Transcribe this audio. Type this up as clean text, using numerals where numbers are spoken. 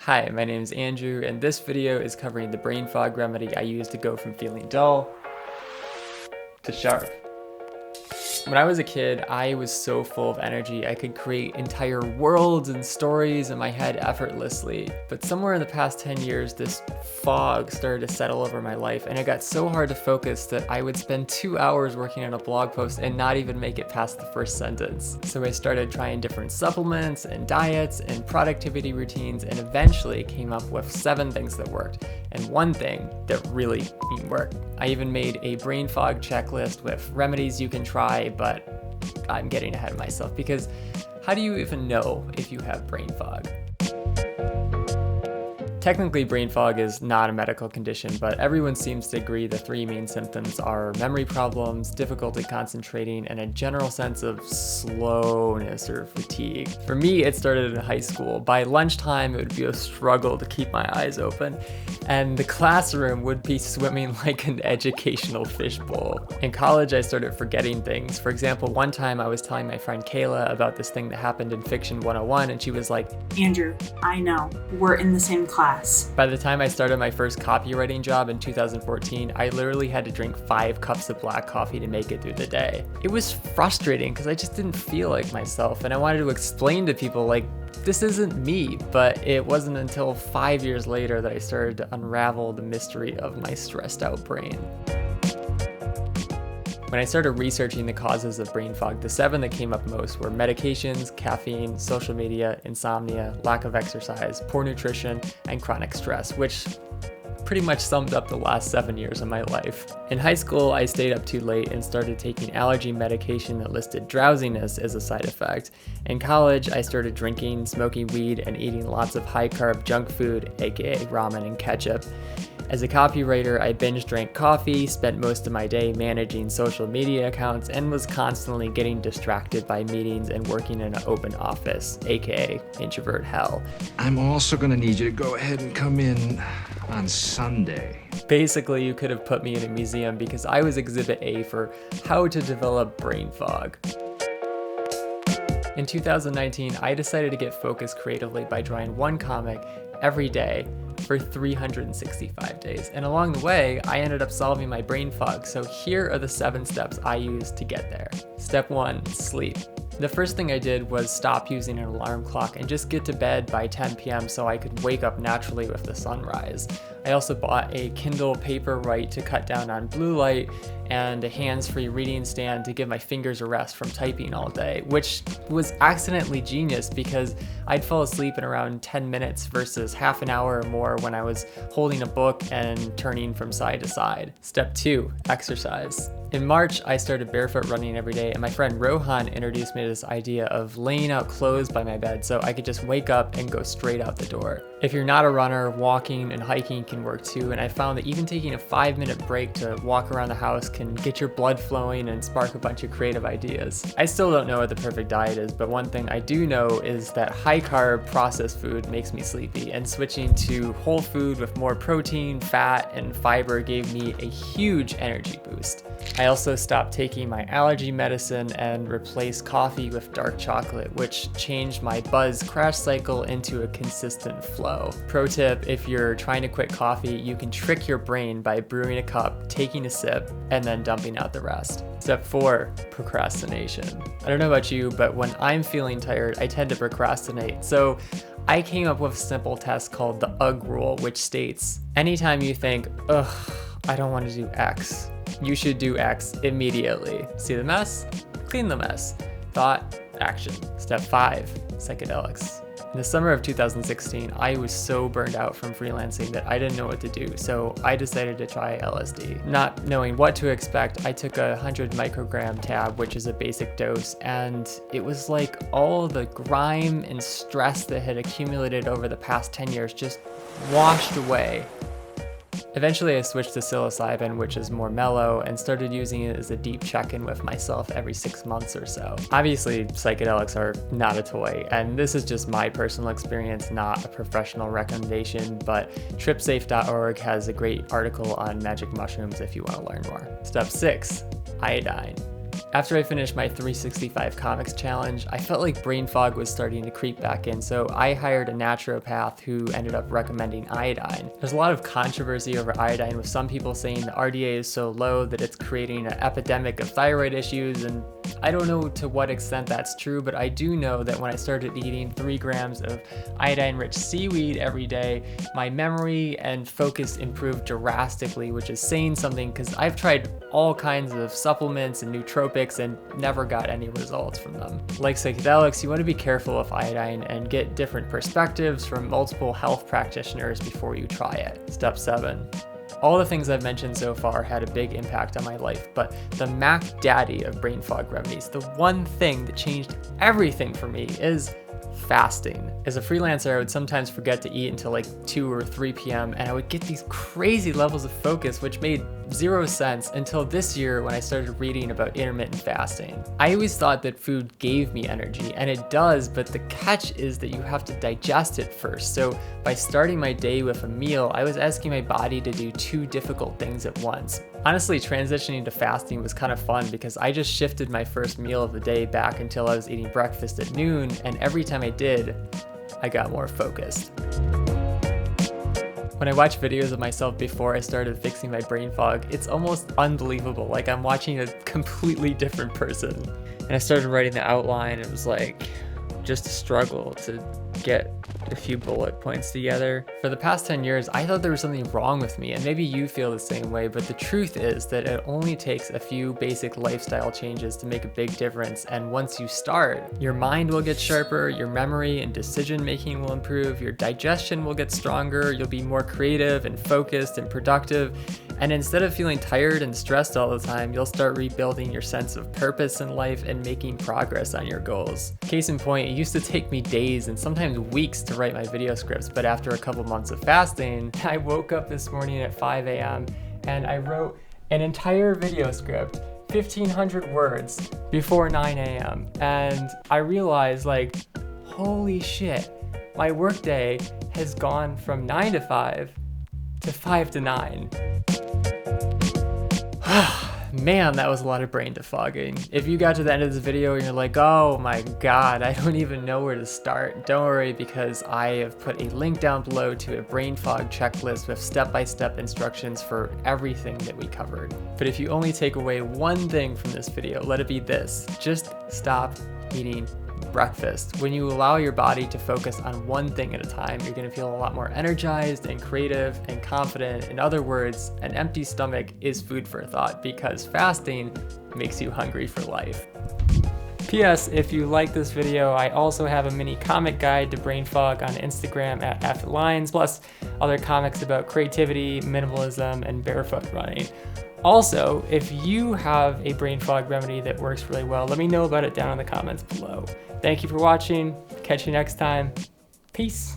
Hi, my name is Andrew, and this video is covering the brain fog remedy I use to go from feeling dull to sharp. When I was a kid, I was so full of energy I could create entire worlds and stories in my head effortlessly. But somewhere in the past 10 years, this fog started to settle over my life, and it got so hard to focus that I would spend 2 hours working on a blog post and not even make it past the first sentence. So I started trying different supplements and diets and productivity routines, and eventually came up with 7 things that worked, and 1 thing that really worked. I even made a brain fog checklist with remedies you can try, but I'm getting ahead of myself because how do you even know if you have brain fog? Technically, brain fog is not a medical condition, but everyone seems to agree the 3 main symptoms are memory problems, difficulty concentrating, and a general sense of slowness or fatigue. For me, it started in high school. By lunchtime, it would be a struggle to keep my eyes open, and the classroom would be swimming like an educational fishbowl. In college, I started forgetting things. For example, one time I was telling my friend Kayla about this thing that happened in Fiction 101, and she was like, Andrew, I know, we're in the same class. By the time I started my first copywriting job in 2014, I literally had to drink 5 cups of black coffee to make it through the day. It was frustrating because I just didn't feel like myself, and I wanted to explain to people like, this isn't me, but it wasn't until 5 years later that I started to unravel the mystery of my stressed out brain. When I started researching the causes of brain fog, the 7 that came up most were medications, caffeine, social media, insomnia, lack of exercise, poor nutrition, and chronic stress, which pretty much summed up the last 7 years of my life. In high school, I stayed up too late and started taking allergy medication that listed drowsiness as a side effect. In college, I started drinking, smoking weed, and eating lots of high-carb junk food, aka ramen and ketchup. As a copywriter, I binge drank coffee, spent most of my day managing social media accounts, and was constantly getting distracted by meetings and working in an open office, aka introvert hell. I'm also gonna need you to go ahead and come in on Sunday. Basically, you could have put me in a museum because I was Exhibit A for how to develop brain fog. In 2019, I decided to get focused creatively by drawing 1 comic every day for 365 days. And along the way, I ended up solving my brain fog. So here are the 7 steps I used to get there. Step 1, sleep. The first thing I did was stop using an alarm clock and just get to bed by 10 p.m. so I could wake up naturally with the sunrise. I also bought a Kindle Paperwhite to cut down on blue light and a hands-free reading stand to give my fingers a rest from typing all day, which was accidentally genius because I'd fall asleep in around 10 minutes versus half an hour or more when I was holding a book and turning from side to side. Step 2, exercise. In March, I started barefoot running every day, and my friend Rohan introduced me to this idea of laying out clothes by my bed so I could just wake up and go straight out the door. If you're not a runner, walking and hiking can work too, and I found that even taking a 5-minute break to walk around the house can get your blood flowing and spark a bunch of creative ideas. I still don't know what the perfect diet is, but one thing I do know is that high-carb processed food makes me sleepy, and switching to whole food with more protein, fat, and fiber gave me a huge energy boost. I also stopped taking my allergy medicine and replaced coffee with dark chocolate, which changed my buzz crash cycle into a consistent flow. Pro tip, if you're trying to quit coffee, you can trick your brain by brewing a cup, taking a sip, and then dumping out the rest. Step 4, procrastination. I don't know about you, but when I'm feeling tired, I tend to procrastinate. So I came up with a simple test called the UGG rule, which states, anytime you think, ugh, I don't want to do X, you should do X immediately. See the mess? Clean the mess. Thought, action. Step 5, psychedelics. In the summer of 2016, I was so burned out from freelancing that I didn't know what to do, so I decided to try LSD. Not knowing what to expect, I took a 100 microgram tab, which is a basic dose, and it was like all the grime and stress that had accumulated over the past 10 years just washed away. Eventually I switched to psilocybin, which is more mellow, and started using it as a deep check-in with myself every 6 months or so. Obviously, psychedelics are not a toy, and this is just my personal experience, not a professional recommendation, but tripsafe.org has a great article on magic mushrooms if you want to learn more. Step 6, iodine. After I finished my 365 comics challenge, I felt like brain fog was starting to creep back in, so I hired a naturopath who ended up recommending iodine. There's a lot of controversy over iodine, with some people saying the RDA is so low that it's creating an epidemic of thyroid issues, and I don't know to what extent that's true, but I do know that when I started eating 3 grams of iodine-rich seaweed every day, my memory and focus improved drastically, which is saying something because I've tried all kinds of supplements and nootropics and never got any results from them. Like psychedelics, you want to be careful with iodine and get different perspectives from multiple health practitioners before you try it. Step 7. All the things I've mentioned so far had a big impact on my life, but the Mac Daddy of brain fog remedies, the one thing that changed everything for me, is fasting. As a freelancer, I would sometimes forget to eat until like 2 or 3 p.m. and I would get these crazy levels of focus, which made zero sense until this year when I started reading about intermittent fasting. I always thought that food gave me energy, and it does, but the catch is that you have to digest it first. So by starting my day with a meal, I was asking my body to do 2 difficult things at once. Honestly, transitioning to fasting was kind of fun because I just shifted my first meal of the day back until I was eating breakfast at noon, and every time I did, I got more focused. When I watch videos of myself before I started fixing my brain fog, it's almost unbelievable, like I'm watching a completely different person. And I started writing the outline, and it was like just a struggle to get a few bullet points together. For the past 10 years, I thought there was something wrong with me, and maybe you feel the same way, but the truth is that it only takes a few basic lifestyle changes to make a big difference, and once you start, your mind will get sharper, your memory and decision making will improve, your digestion will get stronger, you'll be more creative and focused and productive, and instead of feeling tired and stressed all the time, you'll start rebuilding your sense of purpose in life and making progress on your goals. Case in point, it used to take me days and sometimes weeks to write my video scripts, but after a couple months of fasting, I woke up this morning at 5 a.m. and I wrote an entire video script, 1,500 words, before 9 a.m. And I realized, like, holy shit, my workday has gone from 9 to 5 to 5 to 9. Man, that was a lot of brain defogging. If you got to the end of this video and you're like, oh my god, I don't even know where to start, don't worry, because I have put a link down below to a brain fog checklist with step-by-step instructions for everything that we covered. But if you only take away one thing from this video, let it be this: just stop eating breakfast. When you allow your body to focus on one thing at a time, you're going to feel a lot more energized and creative and confident. In other words, an empty stomach is food for thought, because fasting makes you hungry for life. P.S. If you like this video, I also have a mini comic guide to brain fog on Instagram at @FLines, plus other comics about creativity, minimalism, and barefoot running. Also, if you have a brain fog remedy that works really well, let me know about it down in the comments below. Thank you for watching. Catch you next time. Peace.